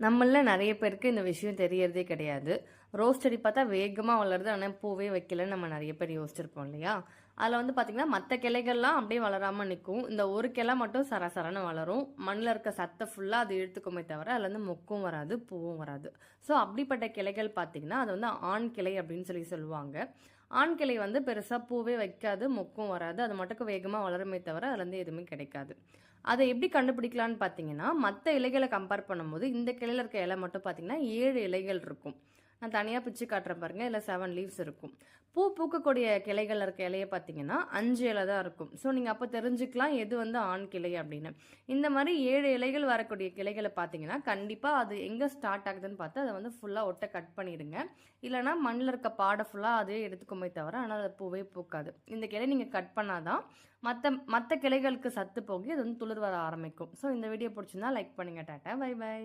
நம்மள நிறைய பேருக்கு இந்த விஷயம் தெரியறதே கிடையாது. ரோஸ் செடி பார்த்தா வேகமா வளருது. ஆனா பூவே வைக்கலன்னு நம்ம நிறைய பேர் யோசிச்சிருப்போம் இல்லையா? அதுல வந்து பார்த்தீங்கன்னா, மத்த கிளைகள்லாம் அப்படியே வளராம நிக்கும். இந்த ஒரு கிளை மட்டும் சரசரன்னு வளரும். மண்ணுல இருக்க சத்த ஃபுல்லா அது இழுத்துக்குமே தவிர, அதுல இருந்து மொக்கும் வராது, பூவும் வராது. ஸோ அப்படிப்பட்ட கிளைகள் பார்த்தீங்கன்னா, அது வந்து ஆண் கிளை அப்படின்னு சொல்லுவாங்க. ஆண் கிளை வந்து பெருசா பூவே வைக்காது, மொக்கும் வராது. அது மட்டும் வேகமா வளருமே தவிர, அதுல இருந்து எதுவுமே கிடைக்காது. அதை எப்படி கண்டுபிடிக்கலான்னு பார்த்தீங்கன்னா, மத்த இலைகள கம்பேர் பண்ணும்போது, இந்த கிளையில இருக்க இலை மட்டும் பார்த்தீங்கன்னா, 7 இலைகள் இருக்கும். நான் தனியா பிச்சு காட்டுறேன் பாருங்க. இதுல 7 லீவ்ஸ் இருக்கும். பூ பூக்கக்கூடிய கிளைகள்ல இருக்க இலைய பார்த்தீங்கன்னா, 5 இலை தான் இருக்கும். ஸோ நீங்க அப்ப தெரிஞ்சுக்கலாம் எது வந்து ஆண் கிளை அப்படின்னு. இந்த மாரி 7 இலைகள் வரக்கூடிய கிளைகள பார்த்தீங்கன்னா, கண்டிப்பா அது எங்க ஸ்டார்ட் ஆகுதுன்னு பார்த்து அத வந்து ஃபுல்லா ஒட்ட கட் பண்ணிடுங்க. இல்லன்னா மண்ணுல இருக்க பாட ஃபுல்லா அதுவே எடுத்துக்குமே தவிர, ஆனா அது பூவே பூக்காது. இந்த கிளை நீங்க கட் பண்ணாதான் மத்த மத்த கிளைகளுக்கு சத்து போகி அது வந்து துளிர் வர ஆரம்பிக்கும். ஸோ இந்த வீடியோ பிடிச்சிருந்தா லைக் பண்ணுங்க. Tata bye by.